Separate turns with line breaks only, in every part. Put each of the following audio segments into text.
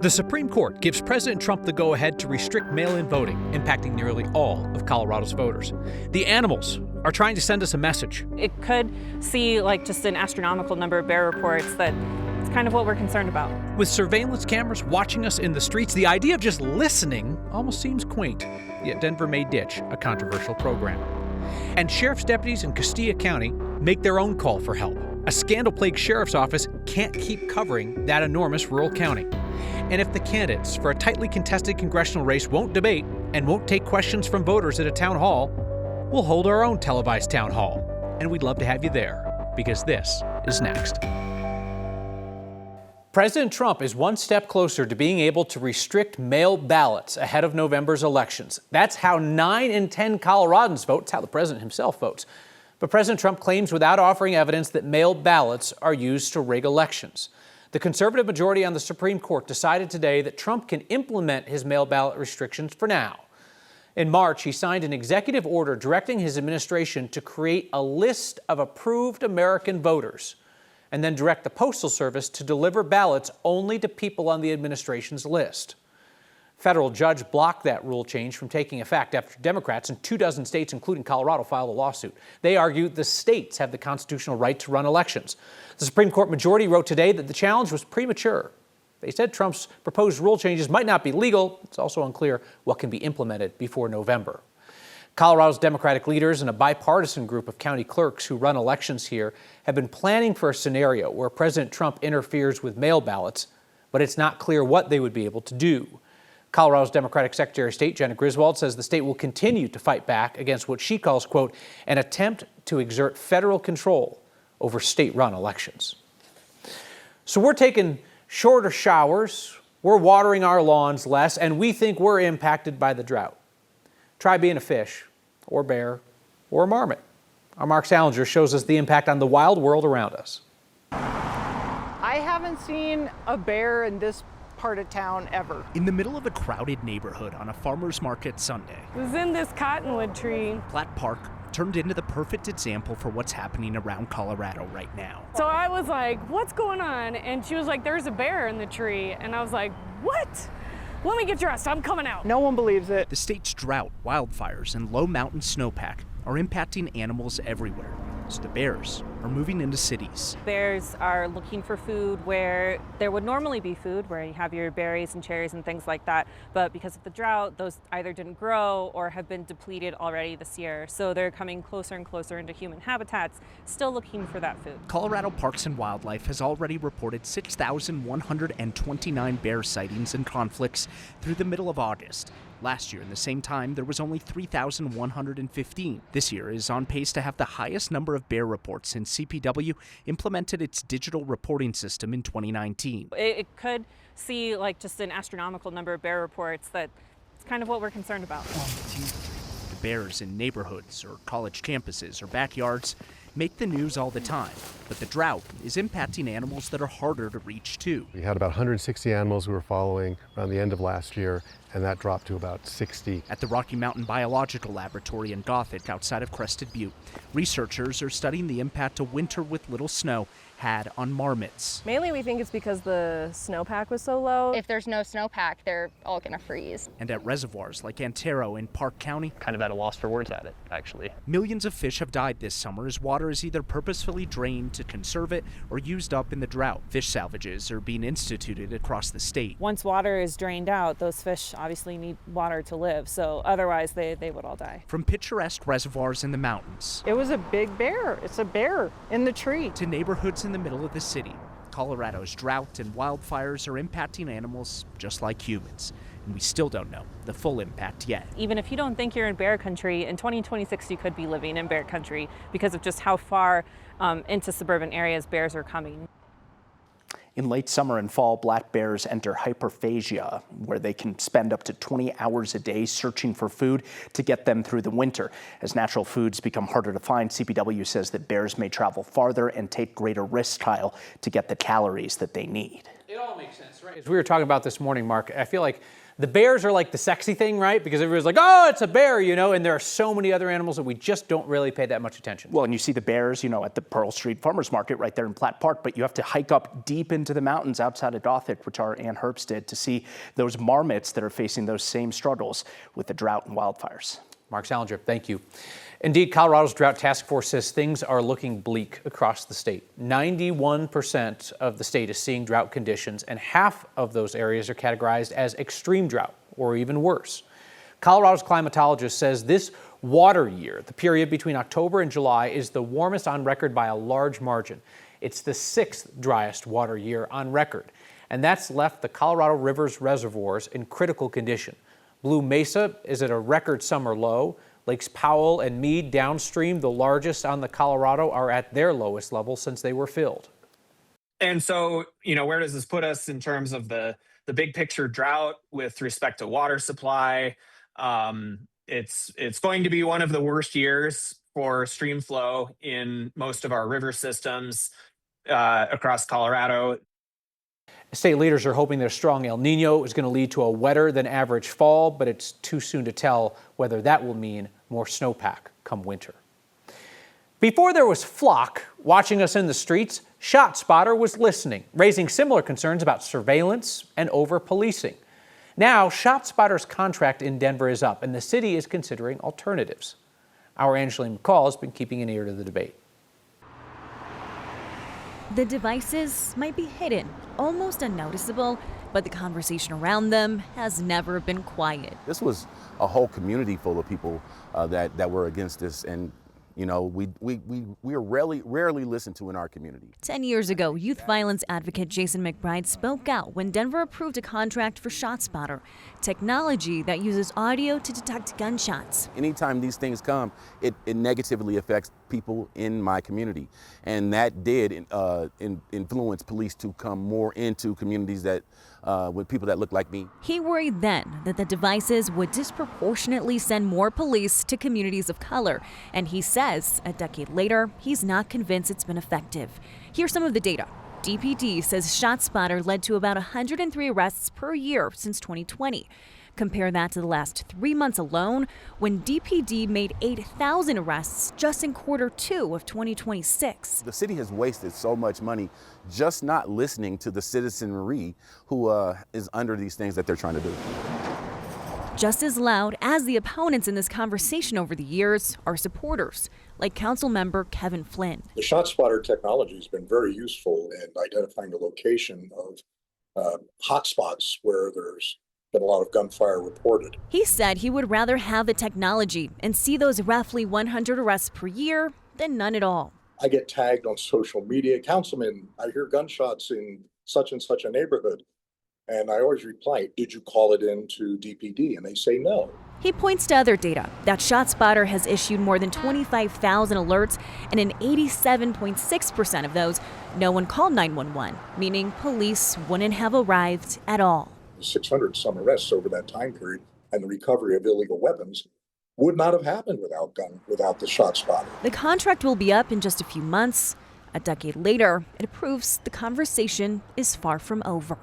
The Supreme Court gives President Trump the go-ahead to restrict mail-in voting, impacting nearly all of Colorado's voters. The animals are trying to send us a message.
It could see just an astronomical number of bear reports. That it's kind of what we're concerned about.
With surveillance cameras watching us in the streets, the idea of just listening almost seems quaint. Yet Denver may ditch a controversial program. And sheriff's deputies in Costilla County make their own call for help. A scandal-plagued sheriff's office can't keep covering that enormous rural county. And if the candidates for a tightly contested congressional race won't debate and won't take questions from voters at a town hall, we'll hold our own televised town hall. And we'd love to have you there, because this is next. President Trump is one step closer to being able to restrict mail ballots ahead of November's elections. That's how 9 in 10 Coloradans vote. It's how the president himself votes. But President Trump claims without offering evidence that mail ballots are used to rig elections. The conservative majority on the Supreme Court decided today that Trump can implement his mail ballot restrictions for now. In March, he signed an executive order directing his administration to create a list of approved American voters and then direct the Postal Service to deliver ballots only to people on the administration's list. Federal judge blocked that rule change from taking effect after Democrats in 24 states, including Colorado, filed a lawsuit. They argue the states have the constitutional right to run elections. The Supreme Court majority wrote today that the challenge was premature. They said Trump's proposed rule changes might not be legal. It's also unclear what can be implemented before November. Colorado's Democratic leaders and a bipartisan group of county clerks who run elections here have been planning for a scenario where President Trump interferes with mail ballots, but it's not clear what they would be able to do. Colorado's Democratic Secretary of State, Jenna Griswold, says the state will continue to fight back against what she calls, quote, an attempt to exert federal control over state-run elections. So we're taking shorter showers, we're watering our lawns less, and we think we're impacted by the drought. Try being a fish, or bear, or a marmot. Our Mark Salinger shows us the impact on the wild world around us.
I haven't seen a bear in this part of town ever.
In the middle of a crowded neighborhood on a farmer's market Sunday,
It was in this cottonwood tree.
Platt Park turned into the perfect example for what's happening around Colorado right now.
So I was like, what's going on? And she was like, there's a bear in the tree. And I was like, what? Let me get dressed, I'm coming out.
No one believes it.
The state's drought, wildfires, and low mountain snowpack are impacting animals everywhere. So the bears are moving into cities.
Bears are looking for food where there would normally be food, where you have your berries and cherries and things like that. But because of the drought, those either didn't grow or have been depleted already this year. So they're coming closer and closer into human habitats, still looking for that food.
Colorado Parks and Wildlife has already reported 6,129 bear sightings and conflicts through the middle of August. Last year, in the same time, there was only 3,115. This year is on pace to have the highest number of bear reports since CPW implemented its digital reporting system in 2019.
It could see just an astronomical number of bear reports. That it's kind of what we're concerned about.
The bears in neighborhoods or college campuses or backyards make the news all the time, but the drought is impacting animals that are harder to reach too.
We had about 160 animals we were following around the end of last year, and that dropped to about 60.
At the Rocky Mountain Biological Laboratory in Gothic outside of Crested Butte, researchers are studying the impact a winter with little snow had on marmots.
Mainly we think it's because the snowpack was so low.
If there's no snowpack, they're all gonna freeze.
And at reservoirs like Antero in Park County,
kind of at a loss for words at it, actually.
Millions of fish have died this summer as water is either purposefully drained to conserve it or used up in the drought. Fish salvages are being instituted across the state.
Once water is drained out, those fish obviously need water to live, so otherwise they would all die.
From picturesque reservoirs in the mountains,
It was a big bear. It's a bear in the tree.
to neighborhoods in the middle of the city, Colorado's drought and wildfires are impacting animals just like humans. And we still don't know the full impact yet.
Even if you don't think you're in bear country, in 2026 you could be living in bear country because of just how far into suburban areas bears are coming.
In late summer and fall, black bears enter hyperphagia, where they can spend up to 20 hours a day searching for food to get them through the winter. As natural foods become harder to find, CPW says that bears may travel farther and take greater risks, Kyle, to get the calories that they need.
It all makes sense, right? As we were talking about this morning, Mark, I feel like The bears are like the sexy thing, right? Because everybody's like, oh, it's a bear, you know, and there are so many other animals that we just don't really pay that much attention.
Well, and you see the bears, you know, at the Pearl Street Farmers Market right there in Platt Park, but you have to hike up deep into the mountains outside of Dothic, which our Ann Herbst did, to see those marmots that are facing those same struggles with the drought and wildfires.
Mark Salinger, thank you. Indeed, Colorado's Drought Task Force says things are looking bleak across the state. 91% of the state is seeing drought conditions, and half of those areas are categorized as extreme drought, or even worse. Colorado's climatologist says this water year, the period between October and July, is the warmest on record by a large margin. It's the 6th driest water year on record, and that's left the Colorado River's reservoirs in critical condition. Blue Mesa is at a record summer low. Lakes Powell and Meade downstream, the largest on the Colorado, are at their lowest level since they were filled.
And so, you know, where does this put us in terms of the big picture drought with respect to water supply? It's going to be one of the worst years for stream flow in most of our river systems across Colorado.
State leaders are hoping that a strong El Nino is going to lead to a wetter than average fall, but it's too soon to tell whether that will mean more snowpack come winter. Before there was Flock watching us in the streets, ShotSpotter was listening, raising similar concerns about surveillance and over-policing. Now, ShotSpotter's contract in Denver is up, and the city is considering alternatives. Our Angeline McCall has been keeping an ear to the debate.
The devices might be hidden, almost unnoticeable, but the conversation around them has never been quiet.
This was a whole community full of people that were against this, and you know, we are rarely listened to in our community.
10 years ago, youth violence advocate Jason McBride spoke out when Denver approved a contract for ShotSpotter, technology that uses audio to detect gunshots.
Anytime these things come, it negatively affects people in my community. And that did influence police to come more into communities that with people that look like me.
He worried then that the devices would disproportionately send more police to communities of color. And he says, a decade later, he's not convinced it's been effective. Here's some of the data. DPD says ShotSpotter led to about 103 arrests per year since 2020. Compare that to the last 3 months alone, when DPD made 8,000 arrests just in Q2 of 2026.
The city has wasted so much money just not listening to the citizenry who is under these things that they're trying to do.
Just as loud as the opponents in this conversation over the years are supporters, like council member Kevin Flynn.
The ShotSpotter technology has been very useful in identifying the location of hotspots where there's been a lot of gunfire reported.
He said he would rather have the technology and see those roughly 100 arrests per year than none at all.
I get tagged on social media, Councilman, I hear gunshots in such and such a neighborhood. And I always reply, did you call it into DPD? And they say no.
He points to other data that ShotSpotter has issued more than 25,000 alerts, and in 87.6% of those, no one called 911, meaning police wouldn't have arrived at all.
600 some arrests over that time period, and the recovery of illegal weapons would not have happened without the ShotSpotter.
The contract will be up in just a few months. A decade later, it proves the conversation is far from over.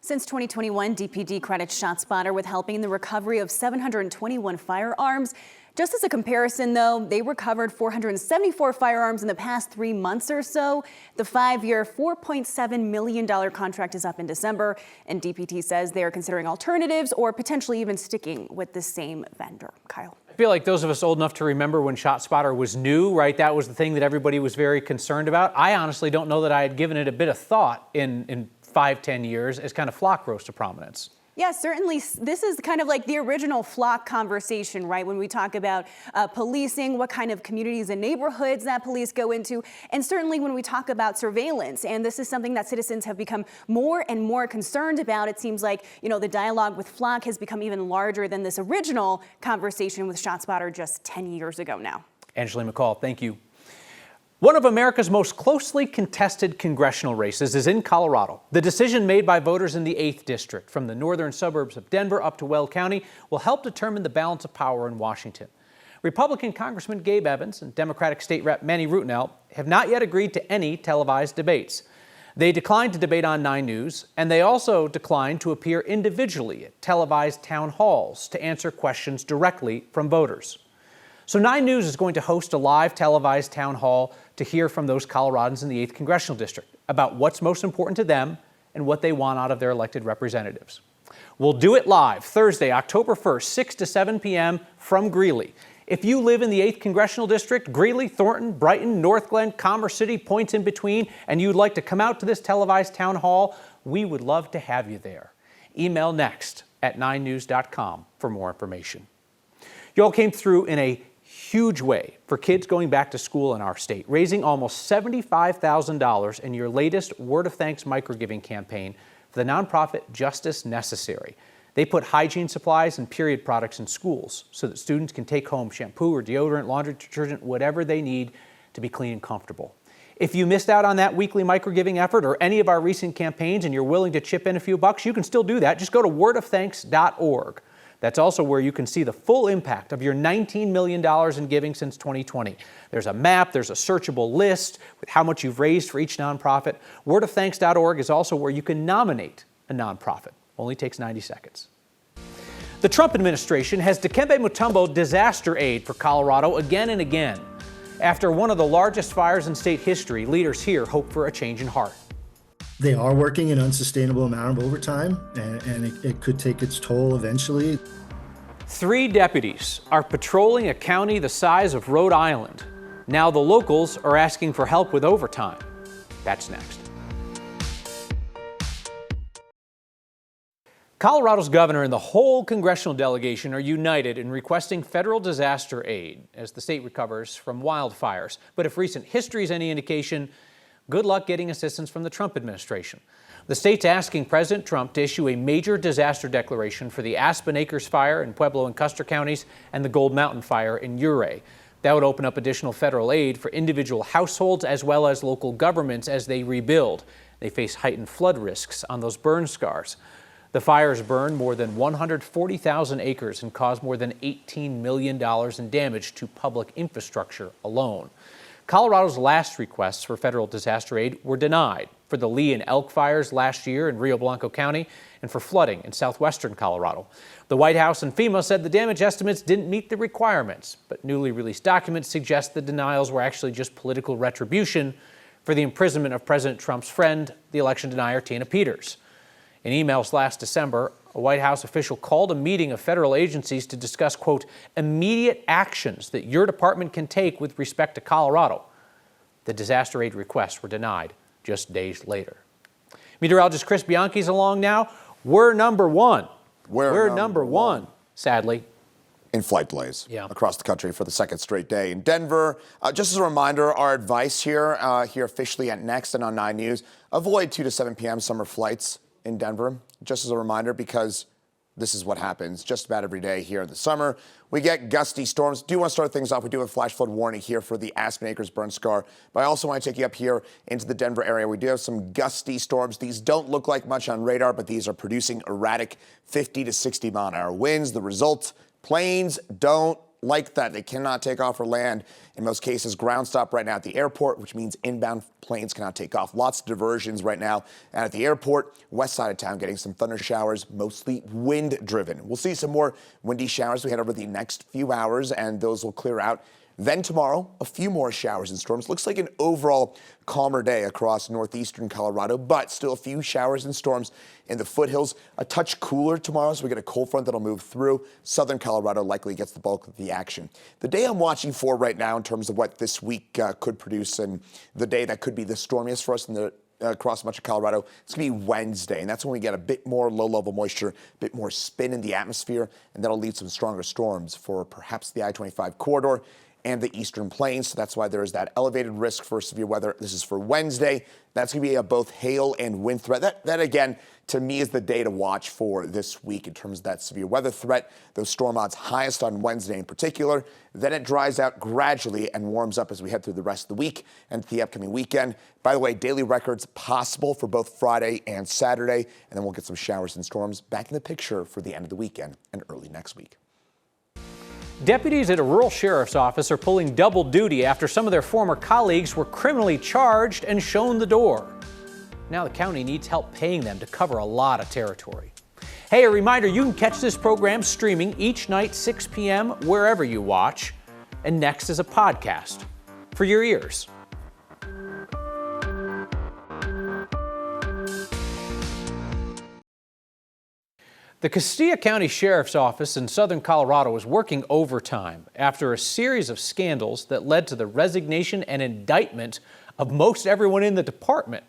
Since 2021, DPD credits ShotSpotter with helping the recovery of 721 firearms. Just as a comparison, though, they recovered 474 firearms in the past 3 months or so. The 5-year, $4.7 million contract is up in December, and DPD says they are considering alternatives or potentially even sticking with the same vendor. Kyle.
I feel like those of us old enough to remember when ShotSpotter was new, right? That was the thing that everybody was very concerned about. I honestly don't know that I had given it a bit of thought in 5-10 years as kind of Flock rose to prominence.
Yeah, certainly. This is kind of like the original Flock conversation, right? When we talk about policing, what kind of communities and neighborhoods that police go into, and certainly when we talk about surveillance. And this is something that citizens have become more and more concerned about. It seems like, you know, the dialogue with Flock has become even larger than this original conversation with ShotSpotter just 10 years ago now.
Angeline McCall, thank you. One of America's most closely contested congressional races is in Colorado. The decision made by voters in the 8th District from the northern suburbs of Denver up to Weld County will help determine the balance of power in Washington. Republican Congressman Gabe Evans and Democratic State Rep Manny Rutinel have not yet agreed to any televised debates. They declined to debate on 9 News, and they also declined to appear individually at televised town halls to answer questions directly from voters. So 9 News is going to host a live televised town hall to hear from those Coloradans in the 8th Congressional District about what's most important to them and what they want out of their elected representatives. We'll do it live Thursday, October 1st, 6 to 7 p.m. from Greeley. If you live in the 8th Congressional District, Greeley, Thornton, Brighton, North Glen, Commerce City, points in between, and you'd like to come out to this televised town hall, we would love to have you there. Email next@9news.com for more information. You all came through in a huge way for kids going back to school in our state, raising almost $75,000 in your latest Word of Thanks microgiving campaign for the nonprofit Justice Necessary. They put hygiene supplies and period products in schools so that students can take home shampoo or deodorant, laundry detergent, whatever they need to be clean and comfortable. If you missed out on that weekly microgiving effort or any of our recent campaigns and you're willing to chip in a few bucks, you can still do that. Just go to wordofthanks.org. That's also where you can see the full impact of your $19 million in giving since 2020. There's a map, there's a searchable list with how much you've raised for each nonprofit. Wordofthanks.org is also where you can nominate a nonprofit. Only takes 90 seconds. The Trump administration has Dikembe Mutombo disaster aid for Colorado again and again. After one of the largest fires in state history, leaders here hope for a change in heart.
They are working an unsustainable amount of overtime, and it could take its toll eventually.
3 deputies are patrolling a county the size of Rhode Island. Now the locals are asking for help with overtime. That's next. Colorado's governor and the whole congressional delegation are united in requesting federal disaster aid as the state recovers from wildfires. But if recent history is any indication, good luck getting assistance from the Trump administration. The state's asking President Trump to issue a major disaster declaration for the Aspen Acres fire in Pueblo and Custer counties and the Gold Mountain fire in Ouray. That would open up additional federal aid for individual households as well as local governments as they rebuild. They face heightened flood risks on those burn scars. The fires burned more than 140,000 acres and caused more than $18 million in damage to public infrastructure alone. Colorado's last requests for federal disaster aid were denied for the Lee and Elk fires last year in Rio Blanco County and for flooding in southwestern Colorado. The White House and FEMA said the damage estimates didn't meet the requirements, but newly released documents suggest the denials were actually just political retribution for the imprisonment of President Trump's friend, the election denier Tina Peters. In emails last December, a White House official called a meeting of federal agencies to discuss, quote, immediate actions that your department can take with respect to Colorado. The disaster aid requests were denied just days later. Meteorologist Chris Bianchi's along now. We're number one. We're number one, sadly.
In flight delays across the country for the second straight day. In Denver, just as a reminder, our advice here officially at Next and on 9 News, avoid 2 to 7 p.m. summer flights in Denver, just as a reminder, because this is what happens just about every day here in the summer. We get gusty storms. Do want to start things off. We do have a flash flood warning here for the Aspen Acres burn scar, but I also want to take you up here into the Denver area. We do have some gusty storms. These don't look like much on radar, but these are producing erratic 50 to 60 mile an hour winds. The result, planes don't like that. They cannot take off or land. In most cases, ground stop right now at the airport, which means inbound planes cannot take off. Lots of diversions right now. And at the airport, west side of town, getting some thunder showers, mostly wind driven. We'll see some more windy showers as we head over the next few hours, and those will clear out. Then tomorrow, a few more showers and storms. Looks like an overall calmer day across northeastern Colorado, but still a few showers and storms in the foothills. A touch cooler tomorrow, so we get a cold front that'll move through. Southern Colorado likely gets the bulk of the action. The day I'm watching for right now in terms of what this week could produce and the day that could be the stormiest for us in the across much of Colorado, it's going to be Wednesday, and that's when we get a bit more low-level moisture, a bit more spin in the atmosphere, and that'll lead some stronger storms for perhaps the I-25 corridor and the eastern plains. So that's why there is that elevated risk for severe weather. This is for Wednesday. That's going to be a both hail and wind threat. That again, to me, is the day to watch for this week in terms of that severe weather threat. Those storm odds highest on Wednesday in particular. Then it dries out gradually and warms up as we head through the rest of the week and the upcoming weekend. By the way, daily records possible for both Friday and Saturday. And then we'll get some showers and storms back in the picture for the end of the weekend and early next week.
Deputies at a rural sheriff's office are pulling double duty after some of their former colleagues were criminally charged and shown the door. Now the county needs help paying them to cover a lot of territory. Hey, a reminder, you can catch this program streaming each night, 6 p.m., wherever you watch. And next is a podcast for your ears. The Costilla County Sheriff's Office in southern Colorado is working overtime after a series of scandals that led to the resignation and indictment of most everyone in the department.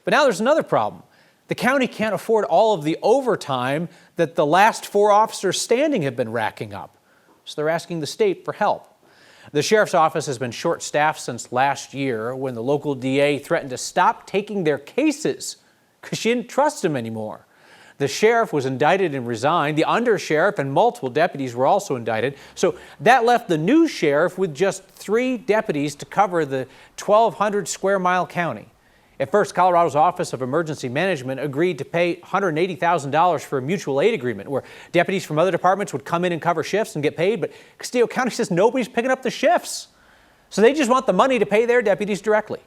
But now there's another problem. The county can't afford all of the overtime that the last 4 officers standing have been racking up. So they're asking the state for help. The sheriff's office has been short-staffed since last year when the local DA threatened to stop taking their cases because she didn't trust them anymore. The sheriff was indicted and resigned. The undersheriff and multiple deputies were also indicted. So that left the new sheriff with just 3 deputies to cover the 1,200 square mile county. At first, Colorado's Office of Emergency Management agreed to pay $180,000 for a mutual aid agreement where deputies from other departments would come in and cover shifts and get paid. But Costilla County says nobody's picking up the shifts. So they just want the money to pay their deputies directly.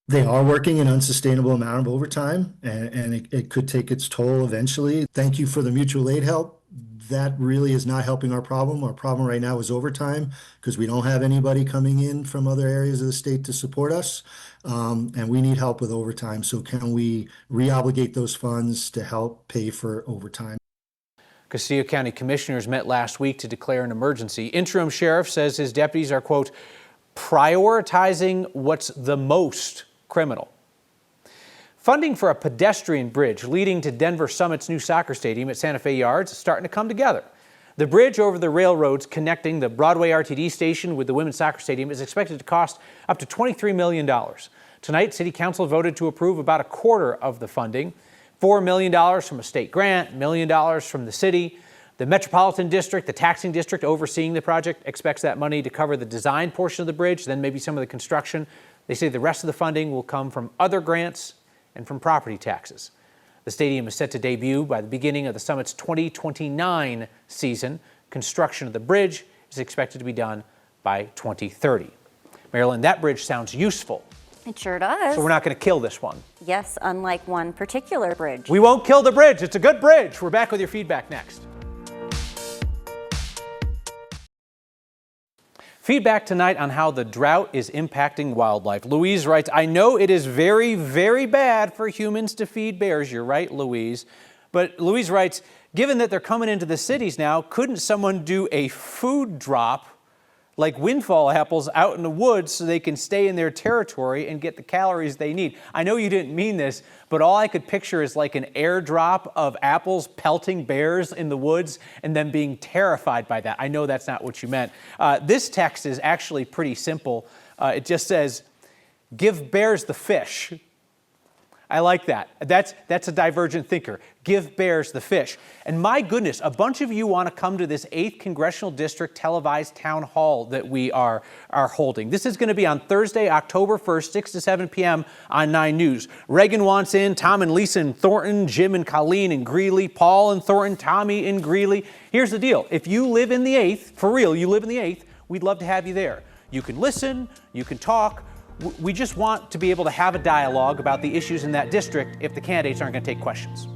They are working an unsustainable amount of overtime, and it could take its toll eventually. Thank you for the mutual aid help. That really is not helping our problem. Our problem right now is overtime because we don't have anybody coming in from other areas of the state to support us, and we need help with overtime. So can we reobligate those funds to help pay for overtime?
Costilla County commissioners met last week to declare an emergency. Interim sheriff says his deputies are, quote, prioritizing what's the most criminal. Funding for a pedestrian bridge leading to Denver Summit's new soccer stadium at Santa Fe Yards is starting to come together. The bridge over the railroads connecting the Broadway RTD station with the women's soccer stadium is expected to cost up to $23 million. Tonight, City Council voted to approve about a quarter of the funding, $4 million from a state grant, $1 million from the city. The Metropolitan District, the taxing district overseeing the project, expects that money to cover the design portion of the bridge, then maybe some of the construction. They say the rest of the funding will come from other grants and from property taxes. The stadium is set to debut by the beginning of the Summit's 2029 season. Construction of the bridge is expected to be done by 2030. Marilyn, that bridge sounds useful.
It sure does.
So we're not going to kill this one.
Yes, unlike one particular bridge.
We won't kill the bridge. It's a good bridge. We're back with your feedback next. Feedback tonight on how the drought is impacting wildlife. Louise writes, I know it is very, very bad for humans to feed bears. You're right, Louise. But Louise writes, given that they're coming into the cities now, couldn't someone do a food drop like windfall apples out in the woods so they can stay in their territory and get the calories they need? I know you didn't mean this, but all I could picture is like an airdrop of apples pelting bears in the woods and them being terrified by that. I know that's not what you meant. This text is actually pretty simple. It just says, give bears the fish. I like that. That's a divergent thinker. Give bears the fish. And my goodness, a bunch of you want to come to this 8th Congressional District televised town hall that we are holding. This is going to be on Thursday, October 1st, 6 to 7 p.m. on 9 News. Reagan wants in, Tom and Lisa in Thornton, Jim and Colleen in Greeley, Paul in Thornton, Tommy in Greeley. Here's the deal. If you live in the 8th, for real, you live in the 8th, we'd love to have you there. You can listen, you can talk. We just want to be able to have a dialogue about the issues in that district if the candidates aren't going to take questions.